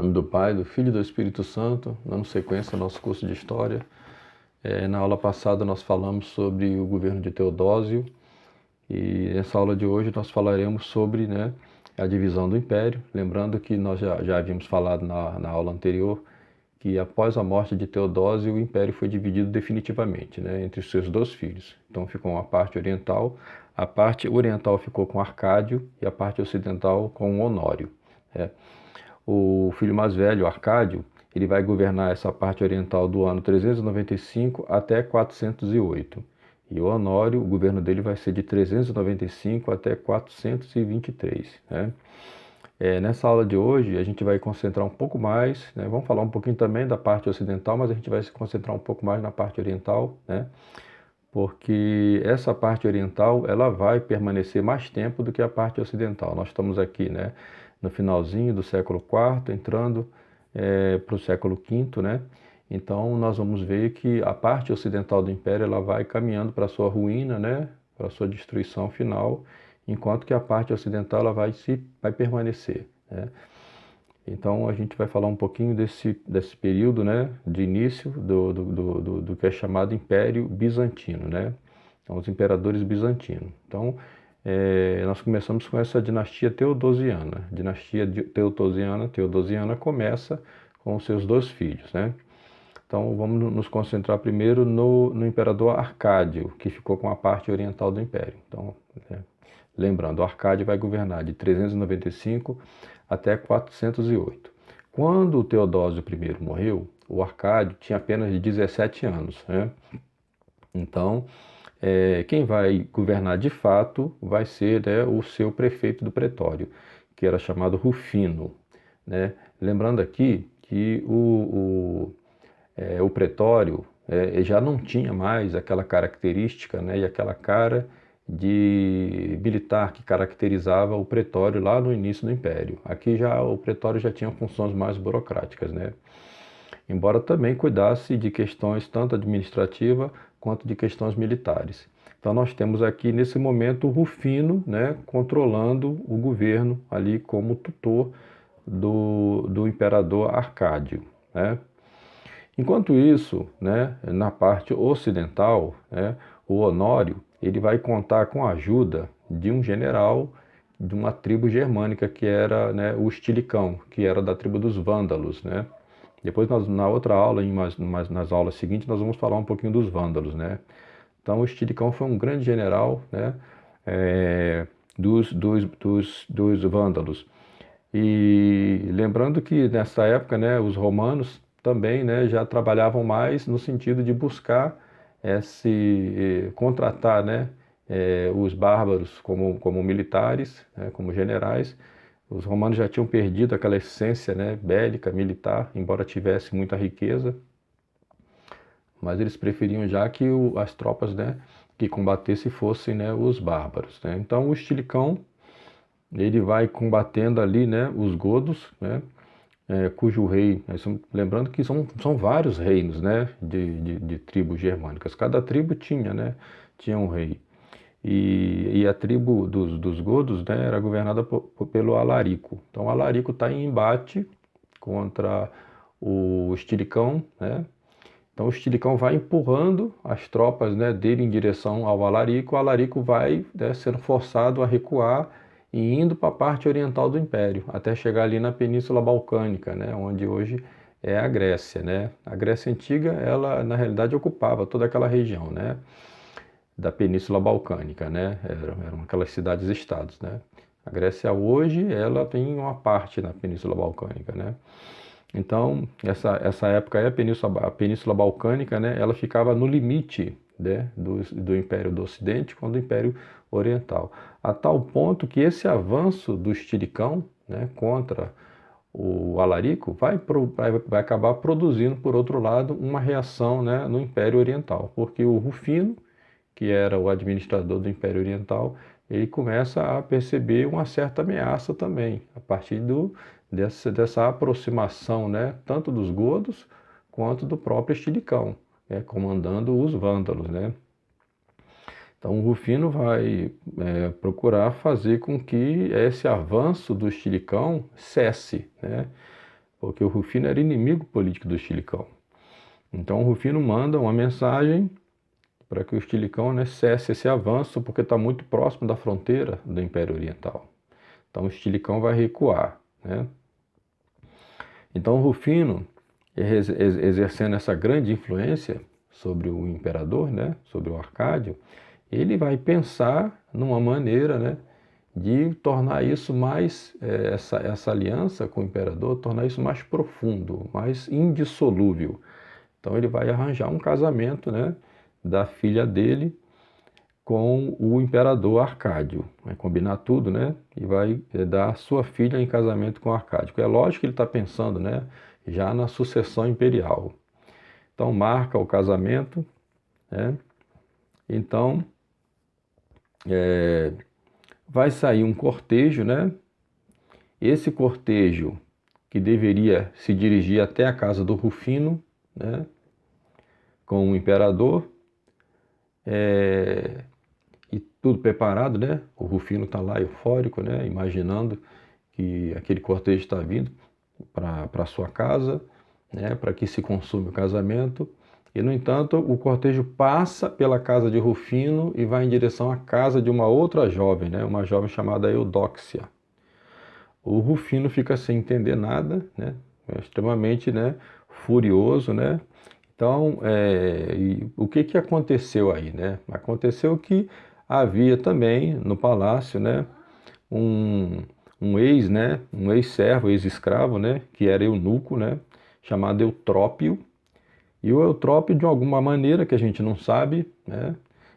Em nome do Pai, do Filho e do Espírito Santo, dando sequência ao nosso curso de História. Na aula passada nós falamos sobre o governo de Teodósio e nessa aula de hoje nós falaremos sobre, a divisão do Império. Lembrando que nós já havíamos falado na aula anterior que após a morte de Teodósio o Império foi dividido definitivamente, entre os seus dois filhos. Então ficou a parte oriental ficou com Arcádio e a parte ocidental com Honório. O filho mais velho, Arcádio, ele vai governar essa parte oriental do ano 395 até 408. E o Honório, o governo dele vai ser de 395 até 423. Nessa aula de hoje a gente vai concentrar um pouco mais, vamos falar um pouquinho também da parte ocidental, mas a gente vai se concentrar um pouco mais na parte oriental, porque essa parte oriental ela vai permanecer mais tempo do que a parte ocidental. Nós estamos aqui, no finalzinho do século IV, entrando para o século V, Então nós vamos ver que a parte ocidental do Império ela vai caminhando para a sua ruína, para a sua destruição final, enquanto que a parte ocidental ela vai permanecer. Então a gente vai falar um pouquinho desse período, de início do que é chamado Império Bizantino, Então os imperadores bizantinos. Então nós começamos com essa dinastia teodosiana. Dinastia teodosiana começa com os seus dois filhos, Então vamos nos concentrar primeiro no imperador Arcádio, que ficou com a parte oriental do Império. Então, lembrando, Arcádio vai governar de 395 até 408. Quando o Teodósio I morreu, o Arcádio tinha apenas 17 anos. Então, quem vai governar de fato vai ser o seu prefeito do pretório, que era chamado Rufino. Lembrando aqui que o pretório já não tinha mais aquela característica e aquela cara de militar que caracterizava o pretório lá no início do Império. Aqui já o pretório já tinha funções mais burocráticas, Embora também cuidasse de questões tanto administrativas quanto de questões militares. Então nós temos aqui nesse momento o Rufino, controlando o governo ali como tutor do imperador Arcádio, Enquanto isso, na parte ocidental, o Honório ele vai contar com a ajuda de um general de uma tribo germânica que era o Estilicão, que era da tribo dos Vândalos. Depois, na outra aula, nas aulas seguintes, nós vamos falar um pouquinho dos Vândalos. Então, o Estilicão foi um grande general dos Vândalos. E lembrando que nessa época os romanos também já trabalhavam mais no sentido de buscar contratar os bárbaros como militares, como generais. Os romanos já tinham perdido aquela essência bélica, militar, embora tivesse muita riqueza, mas eles preferiam já que as tropas que combatessem fossem os bárbaros. Então o Estilicão ele vai combatendo ali os godos, cujo rei, lembrando que são vários reinos de tribos germânicas, cada tribo tinha um rei. E a tribo dos godos era governada pelo Alarico. Então Alarico está em embate contra o Estilicão. Então o Estilicão vai empurrando as tropas dele em direção ao Alarico. O Alarico vai sendo forçado a recuar e indo para a parte oriental do Império, até chegar ali na Península Balcânica, onde hoje é a Grécia. A Grécia Antiga, ela na realidade ocupava toda aquela região da Península Balcânica, eram aquelas cidades-estados. A Grécia hoje, ela tem uma parte na Península Balcânica. Então, essa época a Península Balcânica, ela ficava no limite do Império do Ocidente com o do Império Oriental, a tal ponto que esse avanço do Estilicão contra o Alarico vai acabar produzindo, por outro lado, uma reação no Império Oriental, porque o Rufino, que era o administrador do Império Oriental, ele começa a perceber uma certa ameaça também, a partir dessa aproximação tanto dos godos quanto do próprio Estilicão, comandando os vândalos. Então o Rufino vai procurar fazer com que esse avanço do Estilicão cesse, porque o Rufino era inimigo político do Stilicão. Então o Rufino manda uma mensagem para que o Stilicão, né, cesse esse avanço, porque está muito próximo da fronteira do Império Oriental. Então o Stilicão vai recuar, né? Então o Rufino, exercendo essa grande influência sobre o imperador, né, sobre o Arcádio, ele vai pensar numa maneira, né, de tornar isso mais, essa aliança com o imperador, tornar isso mais profundo, mais indissolúvel. Então ele vai arranjar um casamento, né, da filha dele com o imperador Arcádio. Vai combinar tudo, né, e vai dar sua filha em casamento com Arcádio. É lógico que ele está pensando, né, já na sucessão imperial. Então marca o casamento, né, então vai sair um cortejo, né? Esse cortejo que deveria se dirigir até a casa do Rufino, né? Com o imperador, e tudo preparado, né? O Rufino está lá eufórico, né? Imaginando que aquele cortejo está vindo para sua casa, né? Para que se consume o casamento. E, no entanto, o cortejo passa pela casa de Rufino e vai em direção à casa de uma outra jovem, né? Uma jovem chamada Eudóxia. O Rufino fica sem entender nada, né? É extremamente, né, furioso, né? Então, o que aconteceu aí, né? Aconteceu que havia também no palácio, né, um ex, né, um ex-servo, ex-escravo, né, que era eunuco, né, chamado Eutrópio. E o Eutrópio, de alguma maneira que a gente não sabe, né,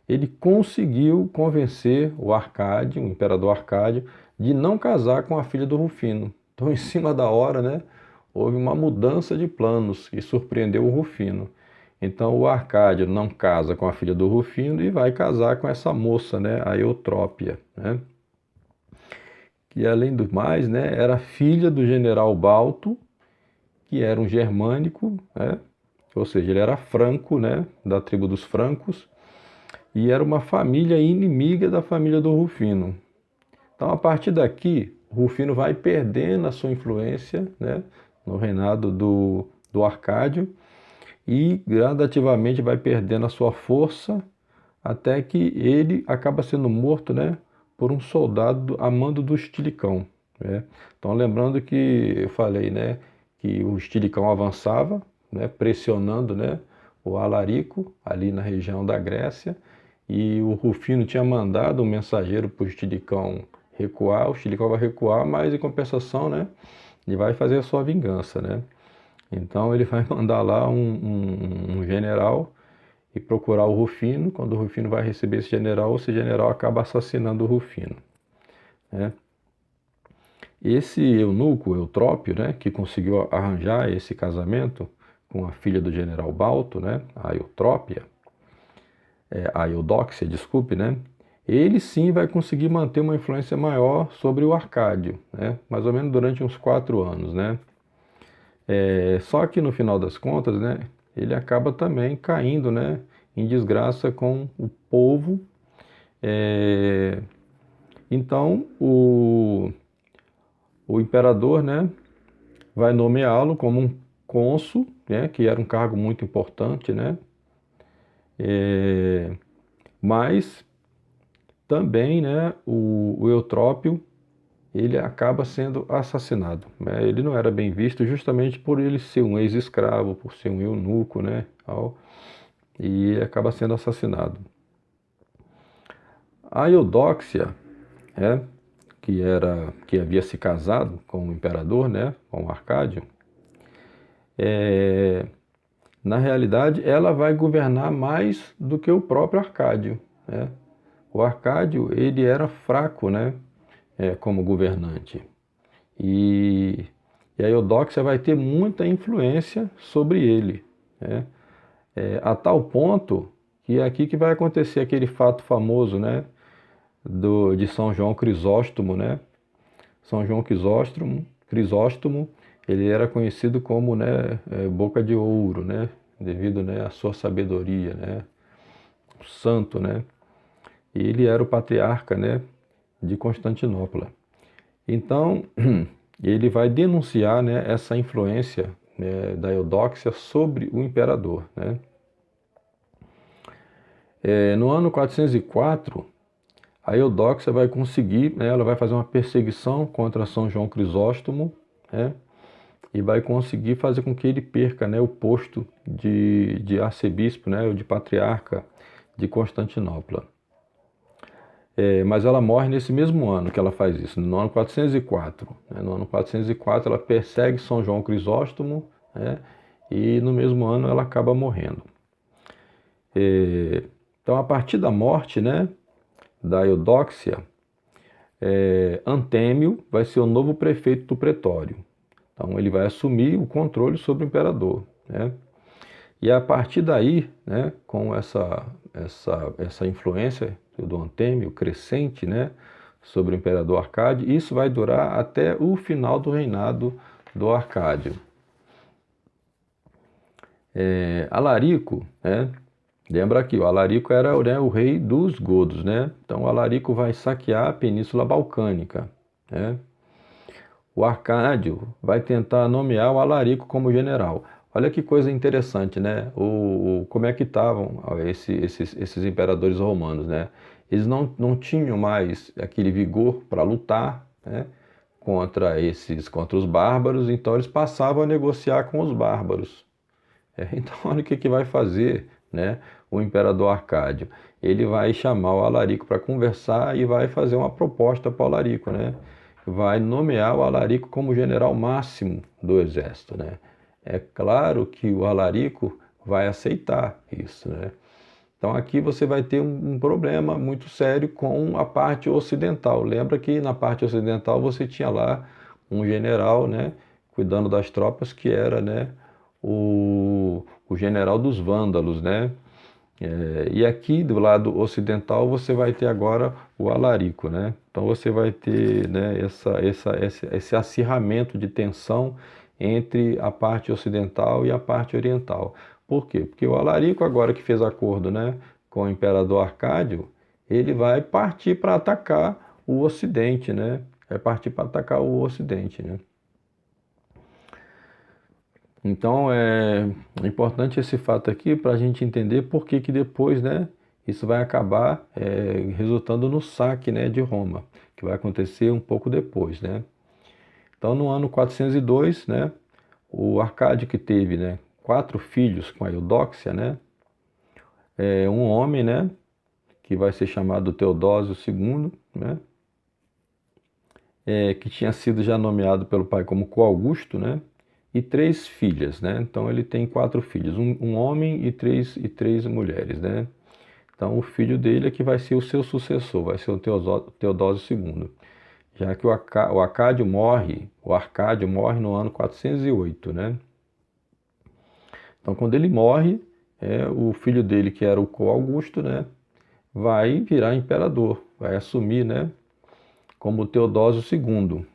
ele conseguiu convencer o Arcádio, o imperador Arcádio, de não casar com a filha do Rufino. Então, em cima da hora, né, houve uma mudança de planos que surpreendeu o Rufino. Então, o Arcádio não casa com a filha do Rufino e vai casar com essa moça, né, a Eutrópia, né, que, além do mais, né, era filha do general Balto, que era um germânico, né, ou seja, ele era franco, né, da tribo dos francos, e era uma família inimiga da família do Rufino. Então, a partir daqui, Rufino vai perdendo a sua influência, né, no reinado do Arcádio e gradativamente vai perdendo a sua força até que ele acaba sendo morto, né, por um soldado a mando do Stilicão, né? Então, lembrando que eu falei, né, que o Stilicão avançava, né, pressionando, né, o Alarico ali na região da Grécia, e o Rufino tinha mandado um mensageiro para o Stilicão recuar. O Stilicão vai recuar, mas em compensação, né, ele vai fazer a sua vingança, né? Então ele vai mandar lá um general e procurar o Rufino. Quando o Rufino vai receber esse general acaba assassinando o Rufino, né? Esse eunuco, Eutrópio, né, que conseguiu arranjar esse casamento com a filha do general Balto, né, a Eutrópia, a Eudóxia, desculpe, né, ele sim vai conseguir manter uma influência maior sobre o Arcádio, né, mais ou menos durante uns 4 anos, né. Só que no final das contas, né, ele acaba também caindo, né, em desgraça com o povo. Então o imperador, né, vai nomeá-lo como um cônsul, né, que era um cargo muito importante, né, mas também, né, o Eutrópio, ele acaba sendo assassinado, né? Ele não era bem visto justamente por ele ser um ex-escravo, por ser um eunuco, né, e acaba sendo assassinado. A Eudóxia, né, que havia se casado com o imperador, né, com o Arcádio, na realidade ela vai governar mais do que o próprio Arcádio, né? O Arcádio, ele era fraco, né, como governante. E a Eudóxia vai ter muita influência sobre ele, né? A tal ponto que é aqui que vai acontecer aquele fato famoso, né, de São João Crisóstomo, né? São João Crisóstomo, ele era conhecido como, né, boca de ouro, né, devido, né, à sua sabedoria, né, o santo, né, e ele era o patriarca, né, de Constantinopla. Então, ele vai denunciar, né, essa influência, né, da Eudóxia sobre o imperador, né? No ano 404, a Eudóxia vai conseguir, né, ela vai fazer uma perseguição contra São João Crisóstomo, né, e vai conseguir fazer com que ele perca, né, o posto de arcebispo, né, ou de patriarca de Constantinopla. Mas ela morre nesse mesmo ano que ela faz isso, no ano 404. Né? No ano 404 ela persegue São João Crisóstomo, né? E no mesmo ano ela acaba morrendo. Então, a partir da morte, né, da Eudóxia, Antêmio vai ser o novo prefeito do pretório. Então ele vai assumir o controle sobre o imperador, né? E a partir daí, né, com essa influência do Antêmio crescente, né, sobre o imperador Arcádio, isso vai durar até o final do reinado do Arcádio. Alarico, né, lembra aqui, o Alarico era, né, o rei dos godos, né? Então o Alarico vai saquear a Península Balcânica, né? O Arcádio vai tentar nomear o Alarico como general. Olha que coisa interessante, né? Como é que estavam esses imperadores romanos, né? Eles não tinham mais aquele vigor para lutar, né, contra os bárbaros, então eles passavam a negociar com os bárbaros. Então, olha o que vai fazer, né, o imperador Arcádio. Ele vai chamar o Alarico para conversar e vai fazer uma proposta para o Alarico, né? Vai nomear o Alarico como general máximo do exército, né? É claro que o Alarico vai aceitar isso, né? Então aqui você vai ter um problema muito sério com a parte ocidental. Lembra que na parte ocidental você tinha lá um general, né, cuidando das tropas, que era, né, o general dos vândalos, né? E aqui do lado ocidental você vai ter agora o Alarico, né? Então você vai ter, né, esse acirramento de tensão entre a parte ocidental e a parte oriental. Por quê? Porque o Alarico, agora que fez acordo, né, com o imperador Arcádio, ele vai partir para atacar o Ocidente, né? Vai partir para atacar o Ocidente, né? Então é importante esse fato aqui para a gente entender por que depois, né, isso vai acabar resultando no saque, né, de Roma, que vai acontecer um pouco depois, né? Então no ano 402, né, o Arcádio, que teve, né, 4 filhos com a Eudóxia, né, um homem, né, que vai ser chamado Teodósio II, né, que tinha sido já nomeado pelo pai como co-augusto, né, e 3 filhas, né? Então ele tem 4 filhos, um homem e três mulheres, né? Então o filho dele é que vai ser o seu sucessor, vai ser o Teodósio II. Já que o Arcádio morre no ano 408, né? Então quando ele morre, o filho dele, que era o co-augusto, né, vai virar imperador, vai assumir, né, como Teodósio II.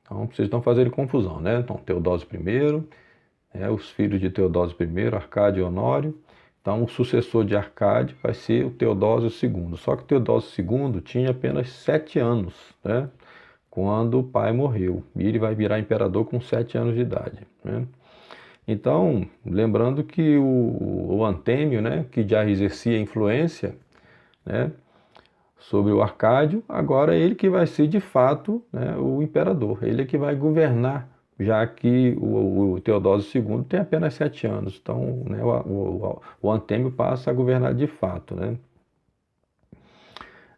Então, vocês estão fazendo confusão, né? Então, Teodósio I, os filhos de Teodósio I, Arcádio e Honório. Então, o sucessor de Arcádio vai ser o Teodósio II. Só que Teodósio II tinha apenas 7 anos, né, quando o pai morreu. E ele vai virar imperador com 7 anos de idade, né? Então, lembrando que o Antêmio, né, que já exercia influência, né, sobre o Arcádio, agora é ele que vai ser de fato, né, o imperador, ele é que vai governar, já que o Teodósio II tem apenas 7 anos, então, né, o Antêmio passa a governar de fato, né.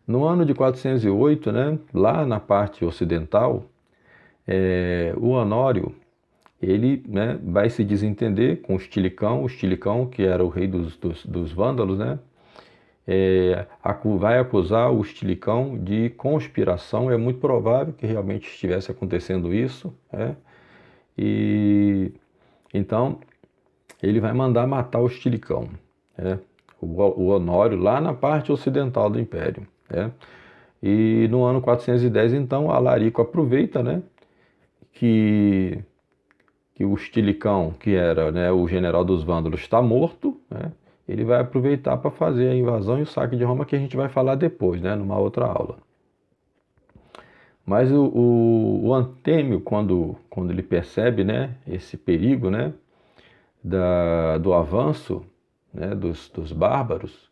No ano de 408, né, lá na parte ocidental, o Honório, ele, né, vai se desentender com o Estilicão, que era o rei dos vândalos, né, vai acusar o Estilicão de conspiração. É muito provável que realmente estivesse acontecendo isso, né? E então ele vai mandar matar o Estilicão, né? O Honório, lá na parte ocidental do Império, né? E no ano 410, então, Alarico aproveita, né, que o Estilicão, que era, né, o general dos vândalos, está morto, né? Ele vai aproveitar para fazer a invasão e o saque de Roma, que a gente vai falar depois, né, numa outra aula. Mas o Antêmio, quando ele percebe, né, esse perigo, né, do avanço, né, dos bárbaros,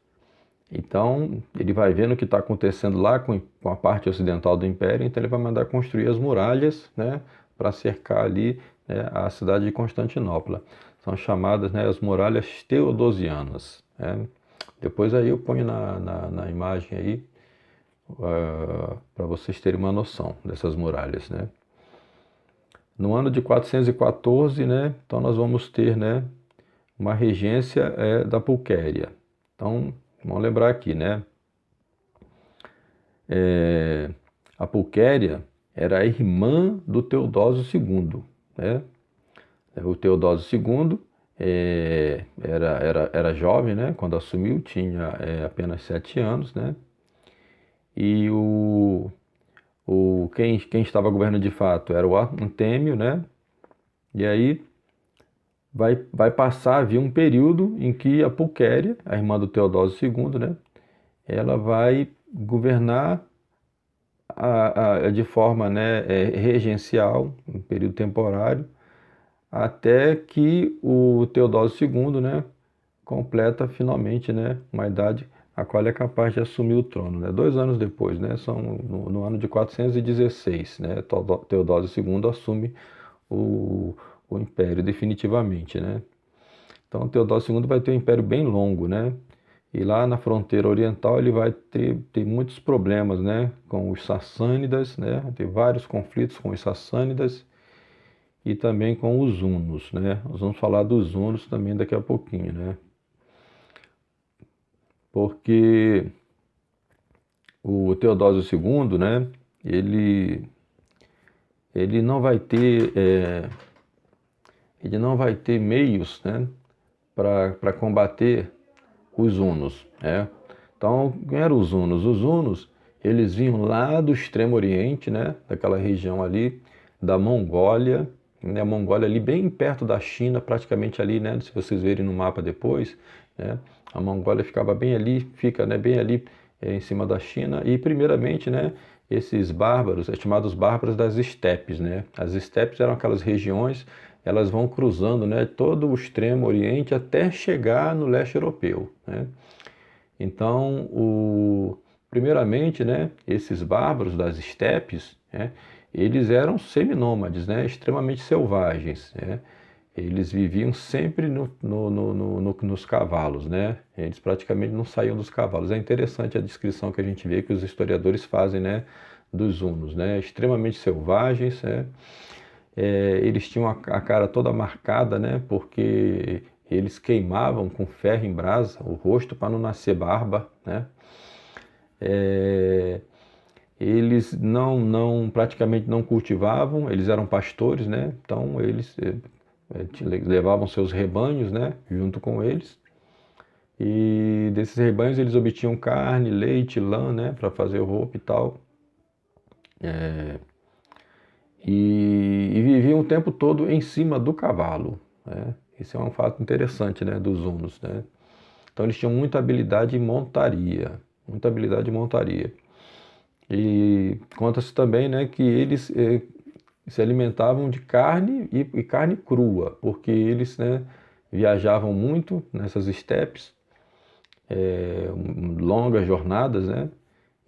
então ele vai vendo o que está acontecendo lá com a parte ocidental do Império, então ele vai mandar construir as muralhas, né, para cercar ali, né, a cidade de Constantinopla. São chamadas, né, as muralhas teodosianas, né? Depois aí eu ponho na imagem aí, para vocês terem uma noção dessas muralhas, né? No ano de 414, né, então nós vamos ter, né, uma regência da Pulquéria. Então, vamos lembrar aqui, né, a Pulquéria era a irmã do Teodósio II, né? O Teodósio II era jovem, né, quando assumiu, tinha apenas 7 anos, né? E quem estava governando de fato era o Antêmio, né? E aí vai passar a vir um período em que a Pulquéria, a irmã do Teodósio II, né? Ela vai governar de forma, né, regencial, um período temporário, até que o Teodósio II, né, completa finalmente, né, uma idade a qual ele é capaz de assumir o trono, né? 2 anos depois, né, são no ano de 416, né, Teodósio II assume o, o império definitivamente, né? Então Teodósio II vai ter um império bem longo, né? E lá na fronteira oriental ele vai ter muitos problemas, né, com os sassânidas, né? Tem vários conflitos com os sassânidas e também com os hunos, né? Nós vamos falar dos hunos também daqui a pouquinho, né? Porque o Teodósio II, né, ele, ele não vai ter, ele não vai ter meios, né, para combater os hunos, né? Então, quem eram os hunos? Os hunos, eles vinham lá do Extremo Oriente, né, daquela região ali da Mongólia, né, a Mongólia ali bem perto da China, praticamente ali, né, se vocês verem no mapa depois, né, a Mongólia ficava bem ali, fica, né, bem ali em cima da China, e primeiramente, né, esses bárbaros, chamados bárbaros das estepes, né, as estepes eram aquelas regiões, elas vão cruzando, né, todo o Extremo Oriente até chegar no leste europeu, né. Então, primeiramente, né, esses bárbaros das estepes, né, eles eram seminômades, né, extremamente selvagens, né. Eles viviam sempre nos cavalos, né. Eles praticamente não saíam dos cavalos. É interessante a descrição que a gente vê que os historiadores fazem, né, dos hunos, né, extremamente selvagens, né. Eles tinham a cara toda marcada, né, porque eles queimavam com ferro em brasa o rosto para não nascer barba, né? É, eles praticamente não cultivavam, eles eram pastores, né? Então eles levavam seus rebanhos, né, junto com eles. E desses rebanhos eles obtinham carne, leite, lã, né, para fazer roupa e tal. E viviam o tempo todo em cima do cavalo, né? Esse é um fato interessante, né, dos hunos, né? Então eles tinham muita habilidade em montaria, muita habilidade em montaria. E conta-se também, né, que eles se alimentavam de carne e carne crua, porque eles, né, viajavam muito nessas estepes, longas jornadas, né?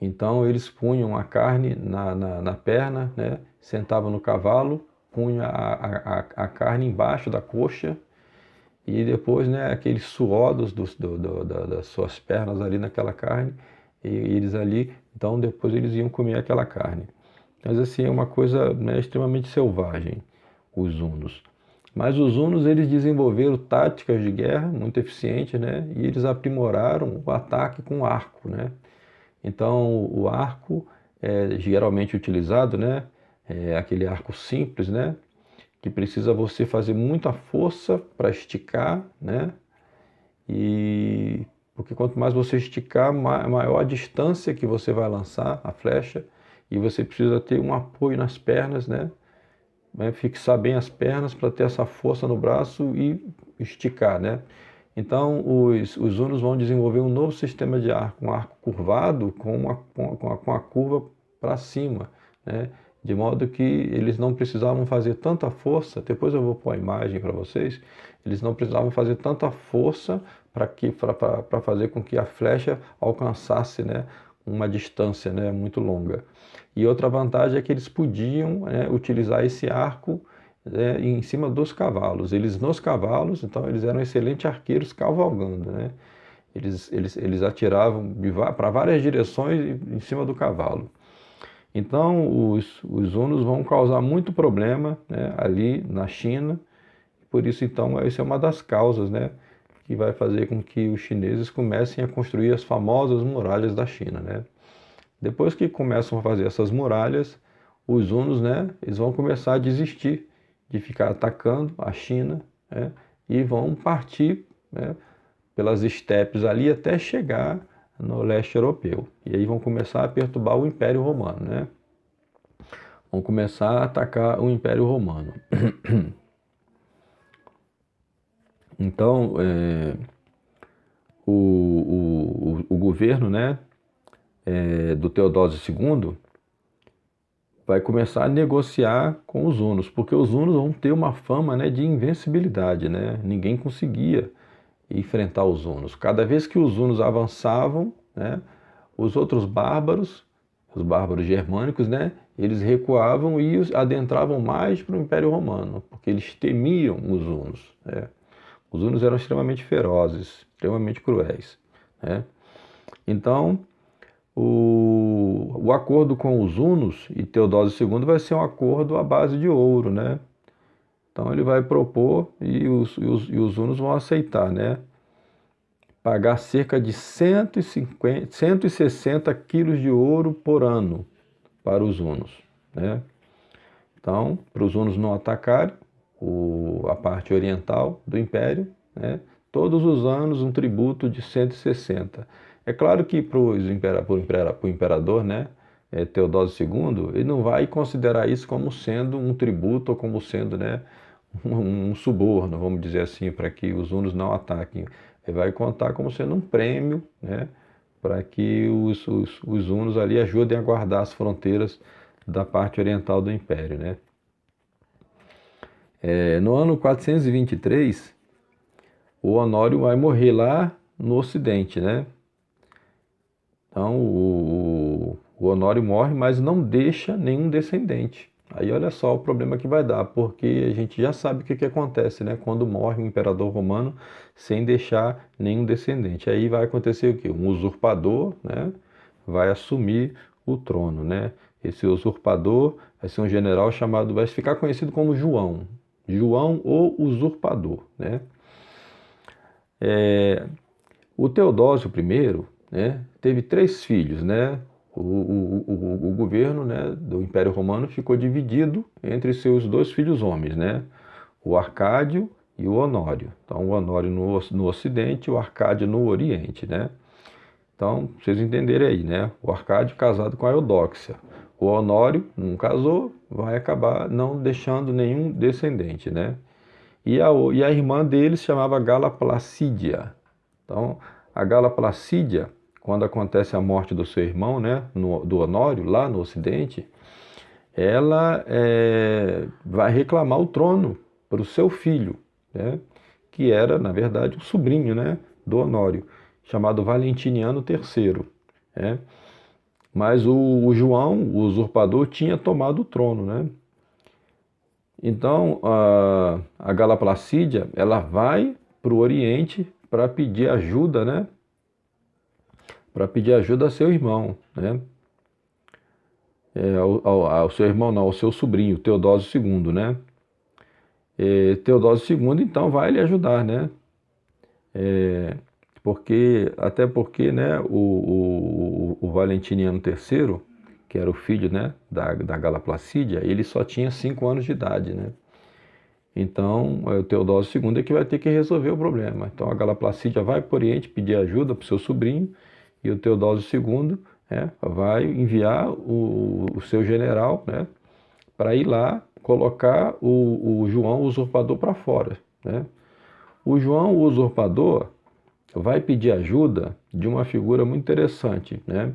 Então eles punham a carne na perna, né? Sentavam no cavalo, punha a carne embaixo da coxa e depois, né, aqueles suor das suas pernas ali naquela carne, e eles ali, então depois eles iam comer aquela carne. Mas assim, é uma coisa, né, extremamente selvagem, os hunos. Mas os hunos, eles desenvolveram táticas de guerra muito eficientes, né, e eles aprimoraram o ataque com arco, né. Então o arco é geralmente utilizado, né, é aquele arco simples, né, que precisa você fazer muita força para esticar, né? E porque quanto mais você esticar, maior a distância que você vai lançar a flecha, e você precisa ter um apoio nas pernas, né? Fixar bem as pernas para ter essa força no braço e esticar, né? Então os hunos vão desenvolver um novo sistema de arco, um arco curvado com a curva para cima, né? De modo que eles não precisavam fazer tanta força, depois eu vou pôr a imagem para vocês, eles não precisavam fazer tanta força para fazer com que a flecha alcançasse, né, uma distância, né, muito longa. E outra vantagem é que eles podiam, né, utilizar esse arco, né, em cima dos cavalos. Eles nos cavalos, então eles eram excelentes arqueiros cavalgando, né? Eles atiravam para várias direções em cima do cavalo. Então, os hunos vão causar muito problema, né, ali na China. Por isso, então, essa é uma das causas, né, que vai fazer com que os chineses comecem a construir as famosas muralhas da China, né? Depois que começam a fazer essas muralhas, os hunos, né, eles vão começar a desistir de ficar atacando a China, né, e vão partir, né, pelas estepes ali até chegar no leste europeu. E aí vão começar a perturbar o Império Romano, né? Vão começar a atacar o Império Romano. Então, o governo, né, do Teodósio II vai começar a negociar com os hunos, porque os hunos vão ter uma fama, né, de invencibilidade, né? Ninguém conseguia enfrentar os hunos. Cada vez que os hunos avançavam, né, os outros bárbaros, os bárbaros germânicos, né, eles recuavam e adentravam mais para o Império Romano, porque eles temiam os hunos, né? Os hunos eram extremamente ferozes, extremamente cruéis, né? Então, o acordo com os hunos e Teodósio II vai ser um acordo à base de ouro, né? Então ele vai propor e os hunos vão aceitar, né? Pagar cerca de 160 quilos de ouro por ano para os hunos, né? Então, para os hunos não atacarem a parte oriental do império, né? Todos os anos um tributo de 160. É claro que para o imperador, né, Teodósio II, ele não vai considerar isso como sendo um tributo ou como sendo, né, um suborno, vamos dizer assim, para que os hunos não ataquem. Ele vai contar como sendo um prêmio, né, para que os hunos ali ajudem a guardar as fronteiras da parte oriental do império, né. No ano 423, o Honório vai morrer lá no Ocidente, né. Então, o Honório morre, mas não deixa nenhum descendente. Aí olha só o problema que vai dar, porque a gente já sabe o que acontece, né? Quando morre um imperador romano sem deixar nenhum descendente. Aí vai acontecer o quê? Um usurpador, né, vai assumir o trono, né? Esse usurpador vai ser um general chamado, vai ficar conhecido como João. João o Usurpador, né? O Teodósio I, né, teve 3 filhos, né? O governo, né, do Império Romano ficou dividido entre seus 2 filhos homens, né? O Arcádio e o Honório. Então, o Honório no Ocidente e o Arcádio no Oriente, né? Então, pra vocês entenderem aí, né? O Arcádio casado com a Eudóxia. O Honório não casou, vai acabar não deixando nenhum descendente, né? E a irmã dele se chamava Gala Placídia. Então, a Gala Placídia, quando acontece a morte do seu irmão, né, do Honório, lá no Ocidente, ela vai reclamar o trono para o seu filho, né, que era, na verdade, o sobrinho, né, do Honório, chamado Valentiniano III, né. Mas o João, o usurpador, tinha tomado o trono, né. Então, a Gala Placídia, ela vai para o Oriente para pedir ajuda, né, para pedir ajuda a seu irmão, né? Ao seu irmão não, ao seu sobrinho, Teodósio II, né? Teodósio II, então, vai lhe ajudar, né? Até porque, né, o Valentiniano III, que era o filho, né, da Gala Placídia, ele só tinha 5 anos de idade, né? Então, o Teodósio II é que vai ter que resolver o problema. Então, a Gala Placídia vai para o Oriente pedir ajuda para o seu sobrinho, e o Teodósio II, né, vai enviar o seu general, né, para ir lá colocar o João o Usurpador para fora, né. O João o Usurpador vai pedir ajuda de uma figura muito interessante, né,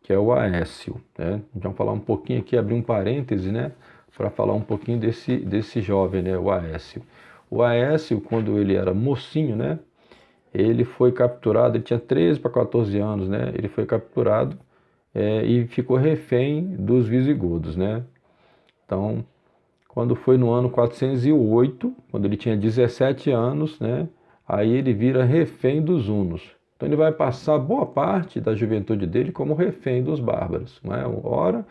que é o Aécio, né? Vamos falar um pouquinho aqui, abrir um parêntese, né? Para falar um pouquinho desse jovem, né? O Aécio. O Aécio, quando ele era mocinho, né? Ele foi capturado, ele tinha 13 para 14 anos, né? Ele foi capturado e ficou refém dos visigodos, né? Então, quando foi no ano 408, quando ele tinha 17 anos, né? Aí ele vira refém dos hunos. Então ele vai passar boa parte da juventude dele como refém dos bárbaros, né? Ora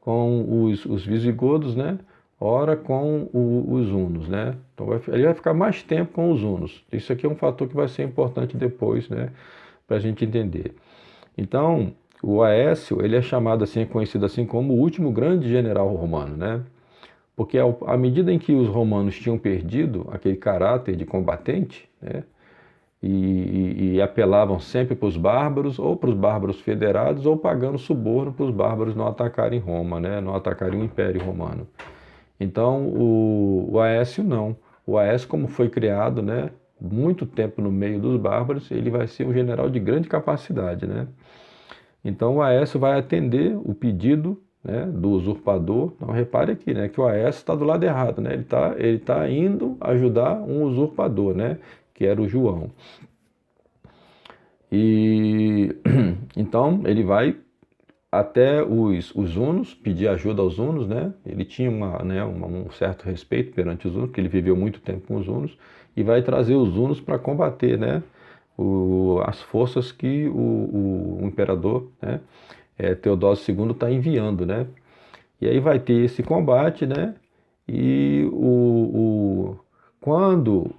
com os visigodos, né? Ora com os hunos, né? Então ele vai ficar mais tempo com os hunos. Isso aqui é um fator que vai ser importante depois, né? Para a gente entender. Então, o Aécio, ele é chamado assim, é conhecido assim como o último grande general romano, né? Porque à medida em que os romanos tinham perdido aquele caráter de combatente, né? E apelavam sempre para os bárbaros, ou para os bárbaros federados, ou pagando suborno para os bárbaros não atacarem Roma, né? Não atacarem o Império Romano. Então, o Aécio não. O Aécio, como foi criado, né, muito tempo no meio dos bárbaros, ele vai ser um general de grande capacidade, né? Então, o Aécio vai atender o pedido, né, do usurpador. Então, repare aqui, né, que o Aécio está do lado errado, né? Ele tá indo ajudar um usurpador, né, que era o João. E então ele vai até os hunos, pedir ajuda aos hunos, né? Ele tinha um certo respeito perante os hunos, porque ele viveu muito tempo com os hunos, e vai trazer os hunos para combater, né? As forças que o imperador, né? Teodósio II está enviando, né? E aí vai ter esse combate, né? E quando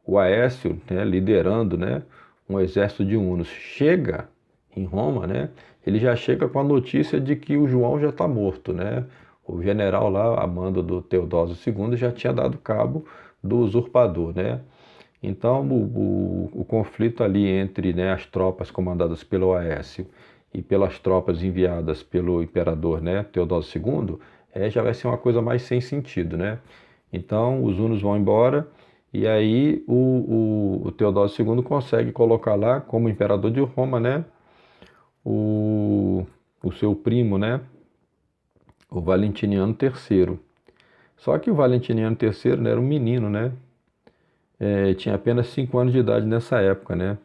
o Aécio, né, liderando, né, um exército de hunos, chega em Roma, né, ele já chega com a notícia de que o João já está morto, né? O general lá, a mando do Teodósio II, já tinha dado cabo do usurpador, né? Então, o conflito ali entre, né, as tropas comandadas pelo Aécio e pelas tropas enviadas pelo imperador, né, Teodósio II, já vai ser uma coisa mais sem sentido, né? Então, os hunos vão embora e aí o Teodósio II consegue colocar lá como imperador de Roma, né, o seu primo, né, o Valentiniano III. Só que o Valentiniano III, né, era um menino, né? Tinha apenas 5 anos de idade nessa época, né?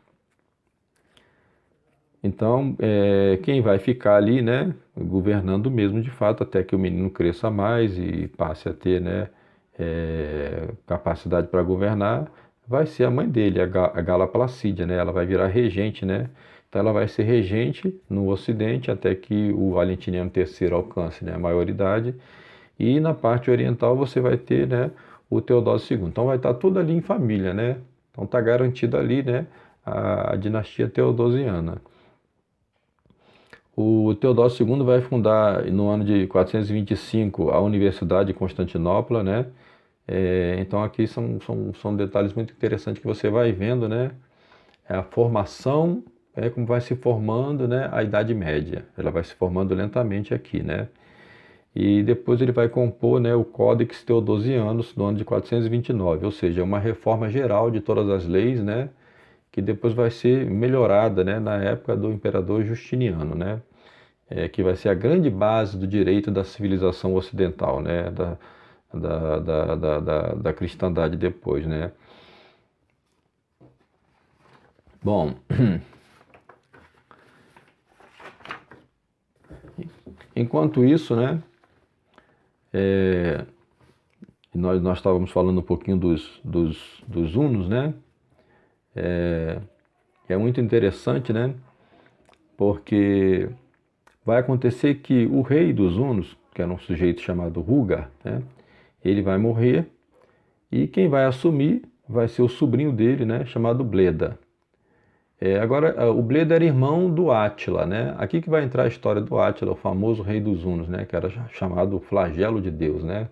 Então, quem vai ficar ali, né, governando mesmo de fato, até que o menino cresça mais e passe a ter, né, capacidade para governar, vai ser a mãe dele, a Gala Placídia, né? Ela vai virar regente, né? Então, ela vai ser regente no Ocidente até que o Valentiniano III alcance, né, a maioridade. E na parte oriental você vai ter, né, o Teodósio II. Então vai estar tudo ali em família, né? Então está garantido ali, né, a dinastia teodosiana. O Teodósio II vai fundar no ano de 425 a Universidade de Constantinopla, né? Então aqui são detalhes muito interessantes que você vai vendo, né? A formação, como vai se formando, né, a Idade Média. Ela vai se formando lentamente aqui, né? E depois ele vai compor, né, o Codex Theodosianus no ano de 429, ou seja, uma reforma geral de todas as leis, né, que depois vai ser melhorada, né, na época do imperador Justiniano, né, que vai ser a grande base do direito da civilização ocidental, né, da cristandade depois, né. Bom, enquanto isso, né, nós estávamos falando um pouquinho dos hunos, né, é muito interessante, né, porque vai acontecer que o rei dos hunos, que era um sujeito chamado Rugar, né, ele vai morrer e quem vai assumir vai ser o sobrinho dele, né, chamado Bleda. Agora, o Bleda era irmão do Átila, né? Aqui que vai entrar a história do Átila, o famoso rei dos hunos, né, que era chamado flagelo de Deus, né?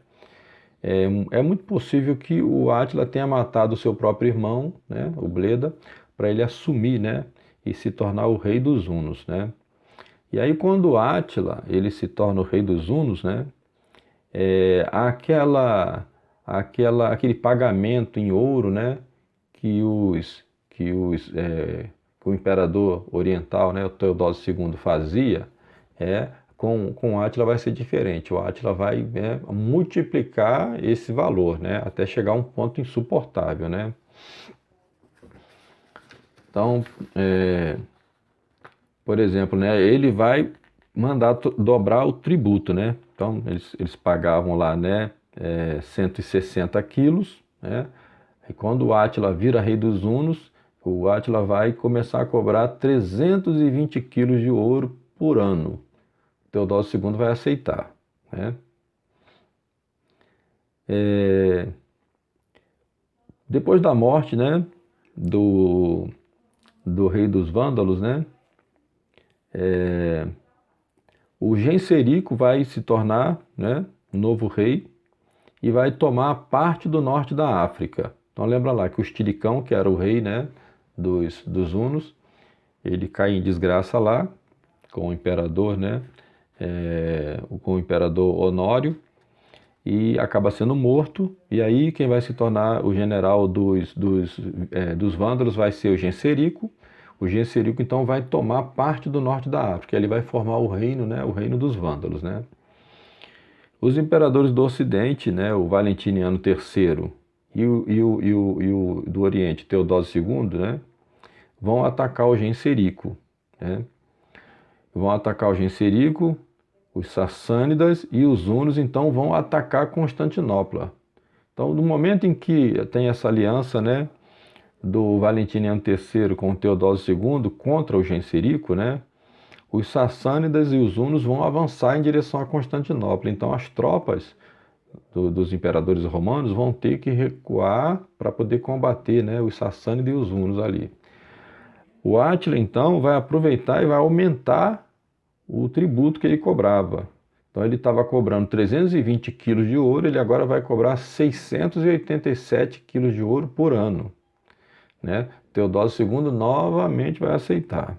É muito possível que o Átila tenha matado o seu próprio irmão, né, o Bleda, para ele assumir, né, e se tornar o rei dos hunos, né? E aí quando Átila ele se torna o rei dos hunos, né, aquele pagamento em ouro, né, que que o imperador oriental, né, o Teodósio II fazia com o Átila vai ser diferente. O Átila vai, né, multiplicar esse valor, né, até chegar a um ponto insuportável, né? Então, por exemplo, né, ele vai mandar dobrar o tributo, né? Então, eles pagavam lá, né, 160 quilos, né? E quando o Átila vira rei dos Hunos, o Átila vai começar a cobrar 320 quilos de ouro por ano. Teodósio II vai aceitar, né? Depois da morte, né, do, do rei dos Vândalos, né, o Genserico vai se tornar, né, novo rei e vai tomar parte do norte da África. Então lembra lá que o Estiricão, que era o rei, né, dos Hunos, ele cai em desgraça lá com o imperador, né, com o imperador Honório, e acaba sendo morto. E aí quem vai se tornar o general dos vândalos vai ser o Genserico. O Genserico então vai tomar parte do norte da África. Ele vai formar o reino, né, o reino dos vândalos, né. Os imperadores do Ocidente, né, o Valentiniano III e o do Oriente, Teodósio II, né, vão atacar o Genserico, né. Vão atacar o Genserico, os Sassânidas e os Hunos então vão atacar Constantinopla. Então, no momento em que tem essa aliança, né, do Valentiniano III com o Teodósio II contra o Genserico, né, os Sassânidas e os Hunos vão avançar em direção a Constantinopla. Então, as tropas dos imperadores romanos vão ter que recuar para poder combater, né, os Sassânidas e os Hunos ali. O Átila, então, vai aproveitar e vai aumentar o tributo que ele cobrava. Então ele estava cobrando 320 quilos de ouro, ele agora vai cobrar 687 quilos de ouro por ano, né? Teodósio II novamente vai aceitar.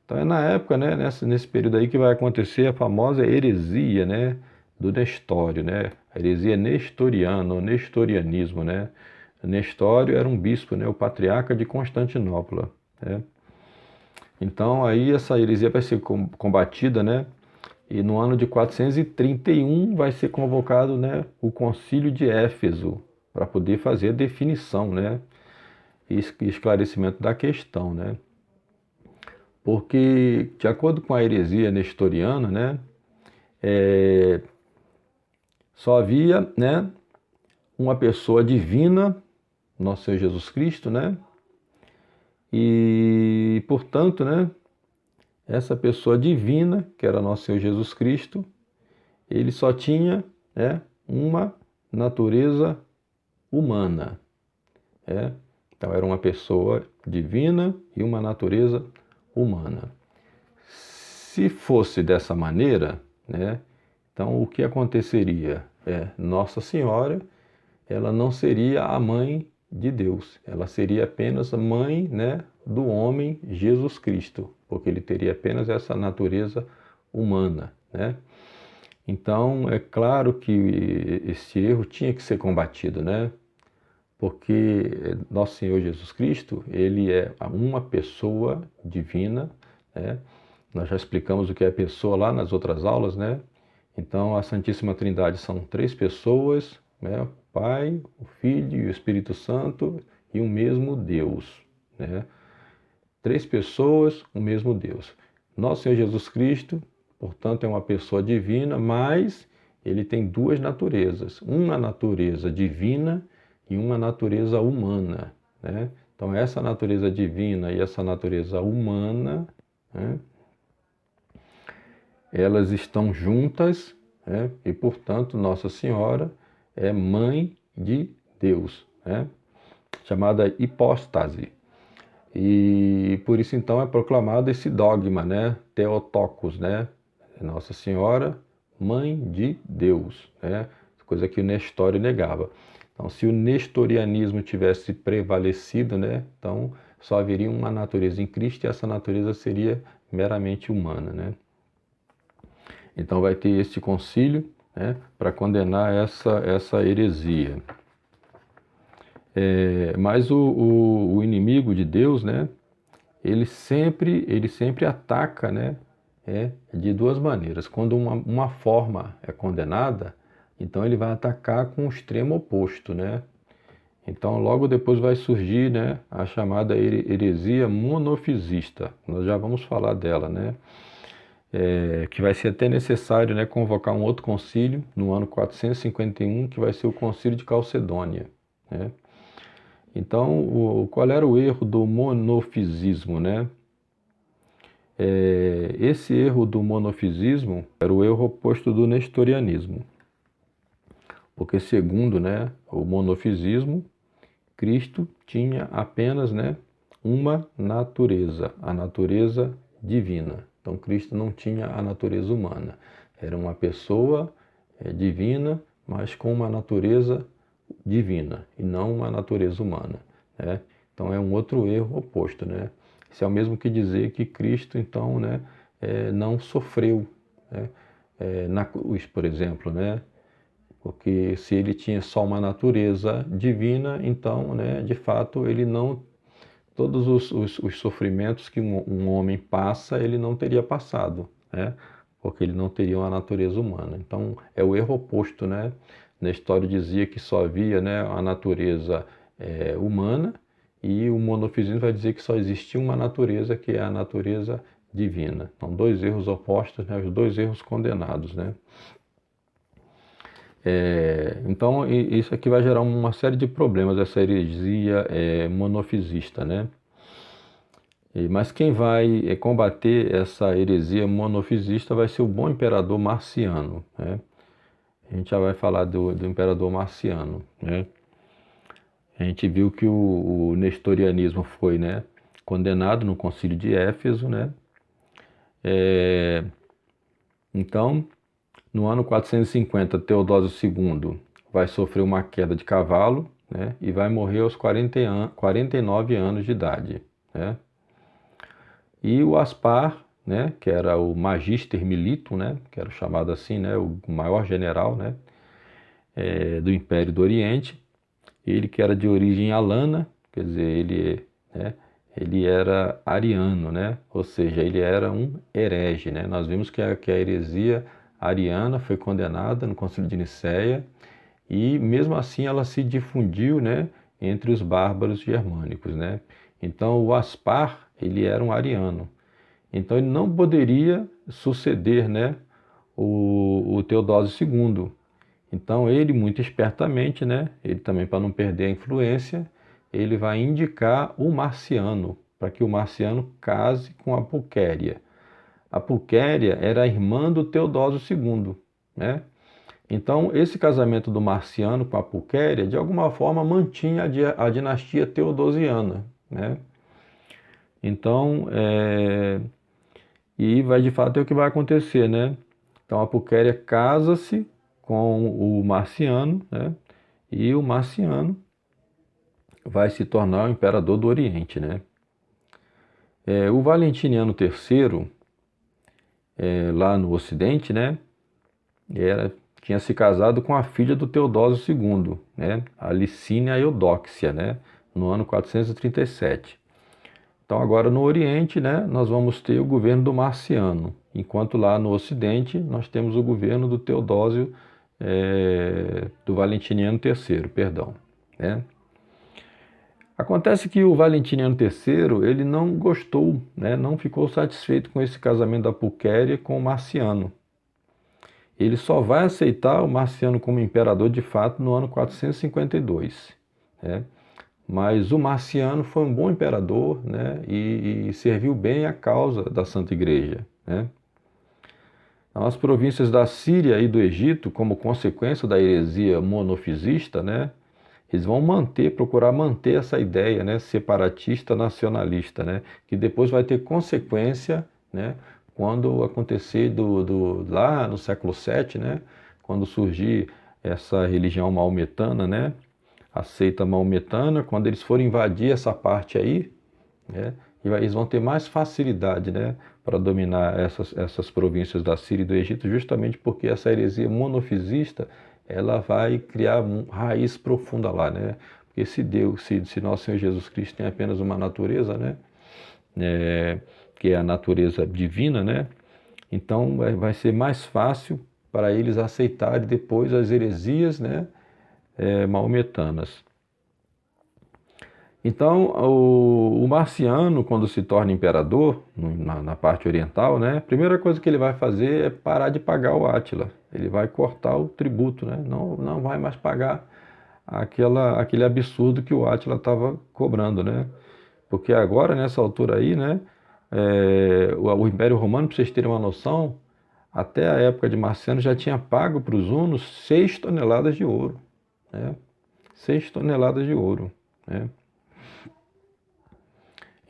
Então é na época, né, nesse período aí que vai acontecer a famosa heresia, né, do Nestório, né? A heresia nestoriana, o nestorianismo, né? Nestório era um bispo, né, o patriarca de Constantinopla, né? Então aí essa heresia vai ser combatida, né? E no ano de 431 vai ser convocado, né, o Concílio de Éfeso para poder fazer a definição, né, e esclarecimento da questão, né? Porque de acordo com a heresia nestoriana, né, só havia, né, uma pessoa divina, nosso Senhor Jesus Cristo, né? E portanto, né, essa pessoa divina, que era nosso Senhor Jesus Cristo, ele só tinha, né, uma natureza humana. Então era uma pessoa divina e uma natureza humana. Se fosse dessa maneira, né, então o que aconteceria? Nossa Senhora, ela não seria a mãe de Deus, ela seria apenas a mãe, né, do homem Jesus Cristo, porque ele teria apenas essa natureza humana, né? Então é claro que esse erro tinha que ser combatido, né? Porque nosso Senhor Jesus Cristo, ele é uma pessoa divina, né? Nós já explicamos o que é pessoa lá nas outras aulas, né? Então a Santíssima Trindade são três pessoas, né? O Pai, o Filho e o Espírito Santo e o mesmo Deus, né? Três pessoas, o mesmo Deus. Nosso Senhor Jesus Cristo, portanto, é uma pessoa divina, mas ele tem duas naturezas, uma natureza divina e uma natureza humana, né? Então essa natureza divina e essa natureza humana, né, elas estão juntas, né? E portanto Nossa Senhora é mãe de Deus, né? Chamada hipóstase. E por isso então é proclamado esse dogma, né? Theotokos, né? Nossa Senhora, mãe de Deus, né? Coisa que o Nestório negava. Então, se o nestorianismo tivesse prevalecido, né? Então só haveria uma natureza em Cristo e essa natureza seria meramente humana, né? Então vai ter este concílio, né, para condenar essa heresia. Mas o inimigo de Deus, né, ele sempre ataca, né, é de duas maneiras. Quando uma forma é condenada, então ele vai atacar com o extremo oposto, né? Então logo depois vai surgir, né, a chamada heresia monofisista. Nós já vamos falar dela, né? Que vai ser até necessário, né, convocar um outro concílio no ano 451, que vai ser o Concílio de Calcedônia, né? Então, qual era o erro do monofisismo, né? Esse erro do monofisismo era o erro oposto do nestorianismo, porque segundo, né, o monofisismo, Cristo tinha apenas, né, uma natureza, a natureza divina. Então Cristo não tinha a natureza humana, era uma pessoa divina, mas com uma natureza divina e não uma natureza humana, né? Então é um outro erro oposto, né? Isso é o mesmo que dizer que Cristo, então, né, não sofreu, né, na cruz, por exemplo, né? Porque se ele tinha só uma natureza divina, então, né, de fato, ele não, todos os sofrimentos que um homem passa, ele não teria passado, né? Porque ele não teria uma natureza humana. Então, é o erro oposto, né? Na história dizia que só havia, né, a natureza humana, e o monofisismo vai dizer que só existia uma natureza, que é a natureza divina. Então, dois erros opostos, né? Os dois erros condenados, né? Então, isso aqui vai gerar uma série de problemas, essa heresia monofisista, né? Mas quem vai combater essa heresia monofisista vai ser o bom imperador Marciano, né? A gente já vai falar do imperador Marciano, né? A gente viu que o nestorianismo foi, né, condenado no Concílio de Éfeso, né? Então, no ano 450, Teodósio II vai sofrer uma queda de cavalo, né, e vai morrer aos 49 anos de idade, né? E o Aspar, né, que era o Magister Militum, né, que era chamado assim, né, o maior general, né, do Império do Oriente, ele que era de origem alana, quer dizer, ele era ariano, né, ou seja, ele era um herege, né? Nós vimos que a heresia ariana foi condenada no Concílio de Nicéia e mesmo assim ela se difundiu, né, entre os bárbaros germânicos, né? Então o Aspar, ele era um ariano. Então ele não poderia suceder, né, o Teodósio II. Então ele, muito espertamente, né, ele também para não perder a influência, ele vai indicar o Marciano, para que o Marciano case com a Pulquéria. A Pulquéria era a irmã do Teodósio II, né? Então esse casamento do Marciano com a Pulquéria, de alguma forma, mantinha a dinastia teodosiana, né? Então, e vai de fato é o que vai acontecer, né? Então a Pulquéria casa-se com o Marciano, né? E o Marciano vai se tornar o imperador do Oriente, né? O Valentiniano III, lá no Ocidente, né? Tinha se casado com a filha do Teodósio II, né? A Licínia Eudóxia, né? No ano 437. Então agora no Oriente, né, nós vamos ter o governo do Marciano, enquanto lá no Ocidente nós temos o governo do Teodósio, do Valentiniano III, perdão, né? Acontece que o Valentiniano III, ele não gostou, né, não ficou satisfeito com esse casamento da Pulquéria com o Marciano. Ele só vai aceitar o Marciano como imperador de fato no ano 452, né? Mas o Marciano foi um bom imperador, né, e serviu bem a causa da Santa Igreja, né? Então, as províncias da Síria e do Egito, como consequência da heresia monofisista, né, eles vão procurar manter essa ideia, né, separatista nacionalista, né, que depois vai ter consequência, né, quando acontecer lá no século VII, né, quando surgir essa religião maometana, né, a seita maometana, quando eles forem invadir essa parte aí, né, e eles vão ter mais facilidade, né, para dominar essas províncias da Síria e do Egito, justamente porque essa heresia monofisista ela vai criar raiz profunda lá, né? Porque se nosso Senhor Jesus Cristo tem apenas uma natureza, né, que é a natureza divina, né, Então vai ser mais fácil para eles aceitarem depois as heresias, né, maometanas. Então, o Marciano, quando se torna imperador, na parte oriental, né, a primeira coisa que ele vai fazer é parar de pagar o Átila. Ele vai cortar o tributo, né, não vai mais pagar aquele absurdo que o Átila estava cobrando, né? Porque agora, nessa altura aí, né, o Império Romano, para vocês terem uma noção, até a época de Marciano já tinha pago para os hunos 6 toneladas de ouro, né? 6 toneladas de ouro, né?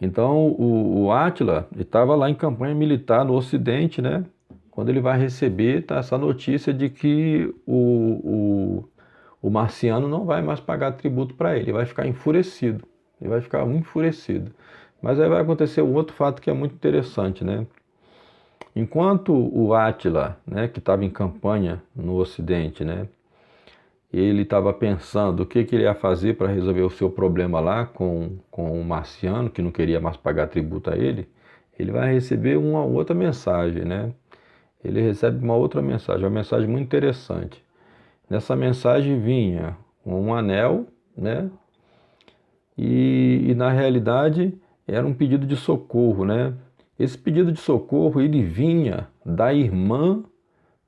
Então, o Átila estava lá em campanha militar no Ocidente, né? Quando ele vai receber essa notícia de que o Marciano não vai mais pagar tributo para ele vai ficar enfurecido. Ele vai ficar enfurecido. Mas aí vai acontecer um outro fato que é muito interessante, né? Enquanto o Átila, né, que estava em campanha no Ocidente, né, ele estava pensando o que ele ia fazer para resolver o seu problema lá com o Marciano, que não queria mais pagar tributo a ele vai receber uma outra mensagem, né? Ele recebe uma mensagem muito interessante. Nessa mensagem vinha um anel, né? E na realidade era um pedido de socorro, né? Esse pedido de socorro ele vinha da irmã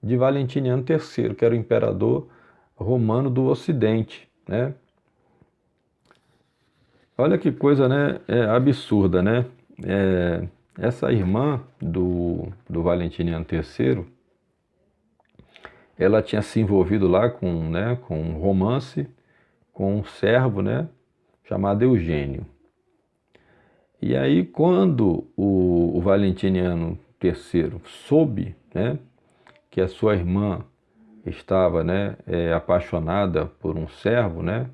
de Valentiniano III, que era o imperador romano do Ocidente, né? Olha que coisa, né? Absurda, né? Essa irmã do Valentiniano III, ela tinha se envolvido lá com um romance com um servo, né? Chamado Eugênio. E aí, quando o Valentiniano III soube, né, que a sua irmã estava, né, apaixonada por um servo, né,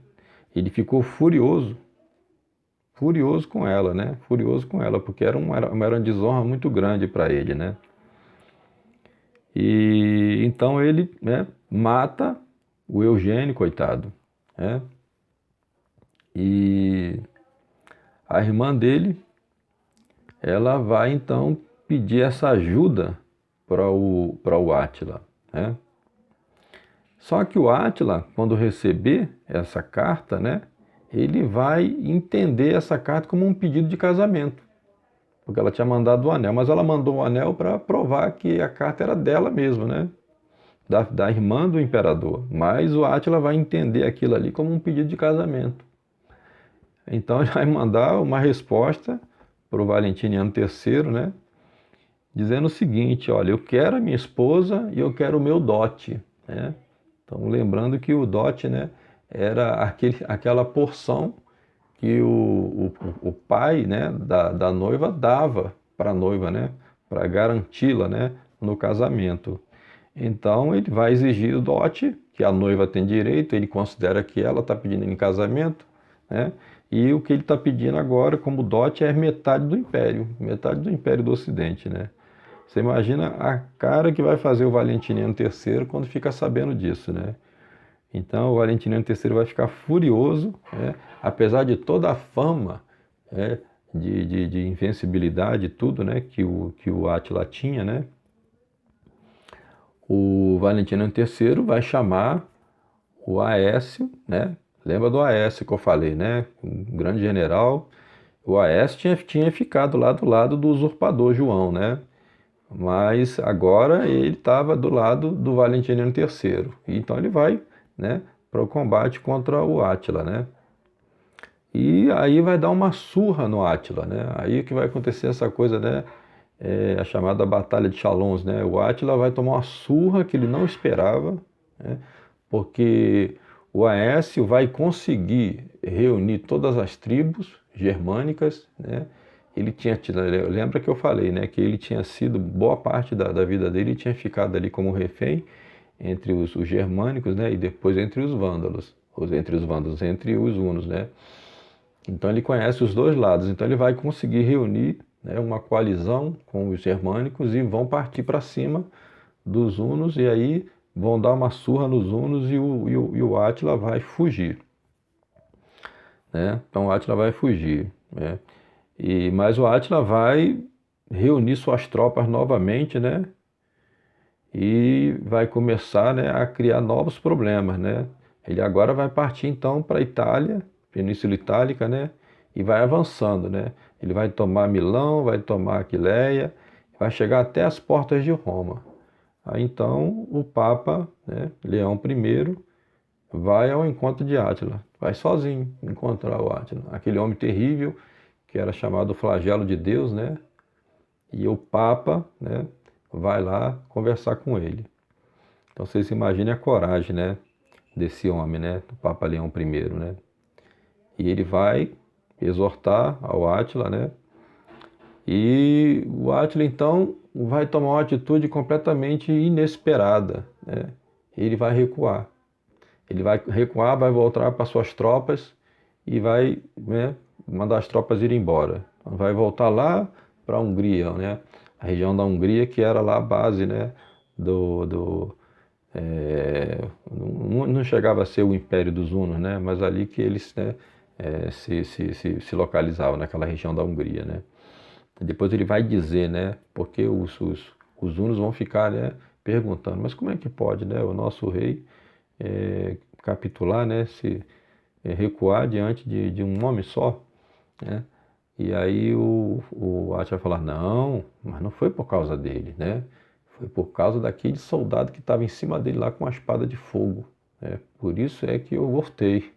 ele ficou furioso, furioso com ela, né, furioso com ela, porque era uma desonra muito grande para ele, né. E então ele, né, mata o Eugênio, coitado, né, e a irmã dele, ela vai então pedir essa ajuda para o Átila, né? Só que o Átila, quando receber essa carta, né, ele vai entender essa carta como um pedido de casamento, porque ela tinha mandado o anel, mas ela mandou o anel para provar que a carta era dela mesmo, né, da irmã do imperador. Mas o Átila vai entender aquilo ali como um pedido de casamento. Então ele vai mandar uma resposta para o Valentiniano III, né, dizendo o seguinte: olha, eu quero a minha esposa e eu quero o meu dote, né? Então, lembrando que o dote, né, era aquela porção que o pai, né, da noiva dava para a noiva, né, para garanti-la, né, no casamento. Então, ele vai exigir o dote, que a noiva tem direito, ele considera que ela está pedindo em casamento, né, e o que ele está pedindo agora como dote é metade do império do Ocidente, né. Você imagina a cara que vai fazer o Valentiniano III quando fica sabendo disso, né? Então o Valentiniano III vai ficar furioso, né? Apesar de toda a fama, né, de invencibilidade e tudo, né, que o Átila tinha, né? O Valentiniano III vai chamar o Aécio, né? Lembra do Aécio que eu falei, né? Um grande general. O Aécio tinha ficado lá do lado do usurpador João, né? Mas agora ele estava do lado do Valentiniano III. Então ele vai, né, para o combate contra o Átila, né? E aí vai dar uma surra no Átila, né? Aí que vai acontecer essa coisa, né? A chamada Batalha de Chalons, né? O Átila vai tomar uma surra que ele não esperava, né? Porque o Aécio vai conseguir reunir todas as tribos germânicas, né? Ele tinha tido, lembra que eu falei, né, que ele tinha sido, boa parte da vida dele, tinha ficado ali como refém entre os germânicos, né, e depois entre os vândalos, entre os hunos, né. Então ele conhece os dois lados, então ele vai conseguir reunir, né, uma coalizão com os germânicos e vão partir para cima dos hunos e aí vão dar uma surra nos hunos e o Átila vai fugir, né. Então o Átila vai fugir, né. Mas o Átila vai reunir suas tropas novamente, né? e vai começar, né, a criar novos problemas, né? Ele agora vai partir então para a Itália, Península Itálica, né? E vai avançando, né? Ele vai tomar Milão, vai tomar Aquileia, vai chegar até as portas de Roma. Aí então o Papa, né, Leão I, vai ao encontro de Átila, vai sozinho encontrar o Átila, aquele homem terrível que era chamado Flagelo de Deus, né? E o Papa, né, vai lá conversar com ele. Então vocês imaginem a coragem, né, desse homem, né, do Papa Leão I, né? E ele vai exortar ao Átila, né? E o Átila então vai tomar uma atitude completamente inesperada, né? Ele vai recuar. Ele vai recuar, vai voltar para suas tropas e vai, né, mandar as tropas ir embora. Vai voltar lá para a Hungria, né? A região da Hungria que era lá a base, né, não chegava a ser o Império dos Hunos, né? Mas ali que eles, né, se localizavam naquela região da Hungria, né? Depois ele vai dizer, né? Porque os hunos vão ficar, né, perguntando, mas como é que pode, né, o nosso rei capitular, né, se recuar diante de um homem só, né? E aí o Átila vai falar, não, mas não foi por causa dele, né? Foi por causa daquele soldado que estava em cima dele lá com a espada de fogo, né? Por isso é que eu voltei.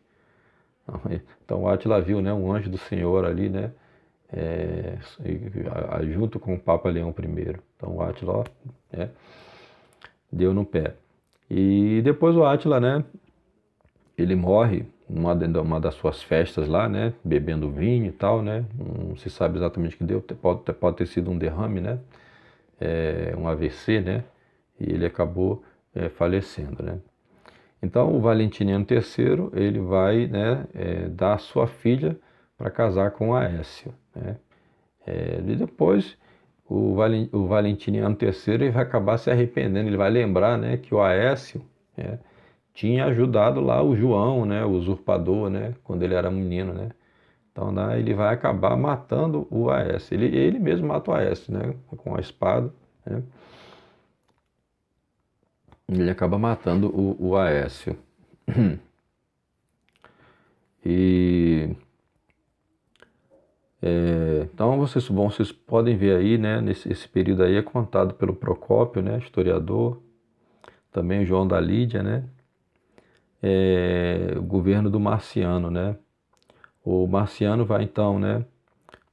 Então o Átila viu, né, um anjo do Senhor ali, né, junto com o Papa Leão I. Então o Átila, né, deu no pé. E depois o Átila, né, ele morre numa das suas festas lá, né, bebendo vinho e tal, né, não se sabe exatamente o que deu, pode ter sido um derrame, né, um AVC, né, e ele acabou falecendo, né. Então o Valentiniano III, ele vai, né, dar a sua filha para casar com Aécio, né. E depois o Valentiniano III ele vai acabar se arrependendo, ele vai lembrar, né, que o Aécio, né, tinha ajudado lá o João, né, o usurpador, né, quando ele era menino, né. Então, né, ele vai acabar matando o Aécio. Ele mesmo mata o Aécio, né, com a espada, né. Ele acaba matando o Aécio. E então vocês podem ver aí, né, esse período aí é contado pelo Procópio, né, historiador, também João da Lídia, né, o governo do Marciano, né. O Marciano vai então, né,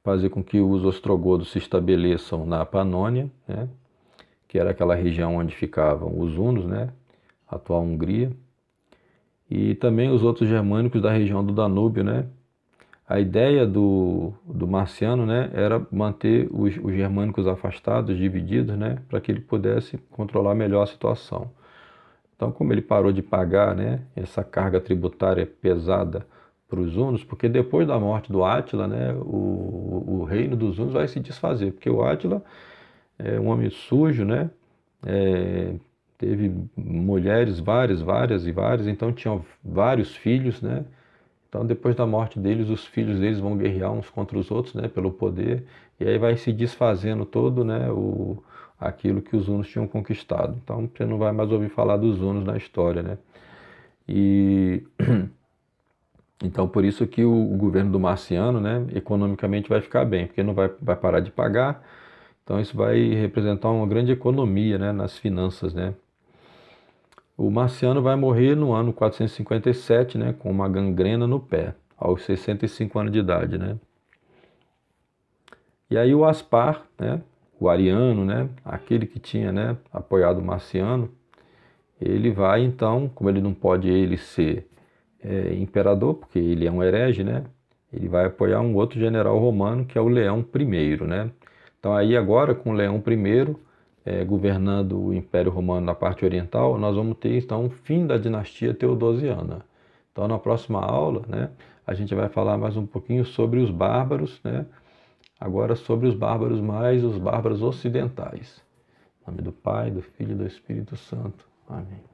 fazer com que os ostrogodos se estabeleçam na Panônia, né, que era aquela região onde ficavam os hunos, né, a atual Hungria, e também os outros germânicos da região do Danúbio, né. A ideia do Marciano, né, era manter os germânicos afastados, divididos, né, para que ele pudesse controlar melhor a situação. Então, como ele parou de pagar, né, essa carga tributária pesada para os hunos, porque depois da morte do Átila, né, o reino dos hunos vai se desfazer, porque o Átila é um homem sujo, né, teve mulheres várias, então tinham vários filhos, né. Então, depois da morte deles, os filhos deles vão guerrear uns contra os outros, né, pelo poder, e aí vai se desfazendo todo, né, aquilo que os hunos tinham conquistado. Então, você não vai mais ouvir falar dos hunos na história, né? E então, por isso que o governo do Marciano, né, economicamente vai ficar bem, porque não vai parar de pagar. Então, isso vai representar uma grande economia, né, nas finanças, né? O Marciano vai morrer no ano 457, né, com uma gangrena no pé, aos 65 anos de idade, né? E aí o Aspar, né, o ariano, né, aquele que tinha, né, apoiado o Marciano, ele vai então, como ele não pode ser imperador, porque ele é um herege, né, ele vai apoiar um outro general romano que é o Leão I, né? Então aí agora com o Leão I governando o Império Romano na parte oriental, nós vamos ter então o fim da dinastia Teodosiana. Então na próxima aula, né, a gente vai falar mais um pouquinho sobre os bárbaros, né? Agora sobre os bárbaros mais os bárbaros ocidentais. Em nome do Pai, do Filho e do Espírito Santo. Amém.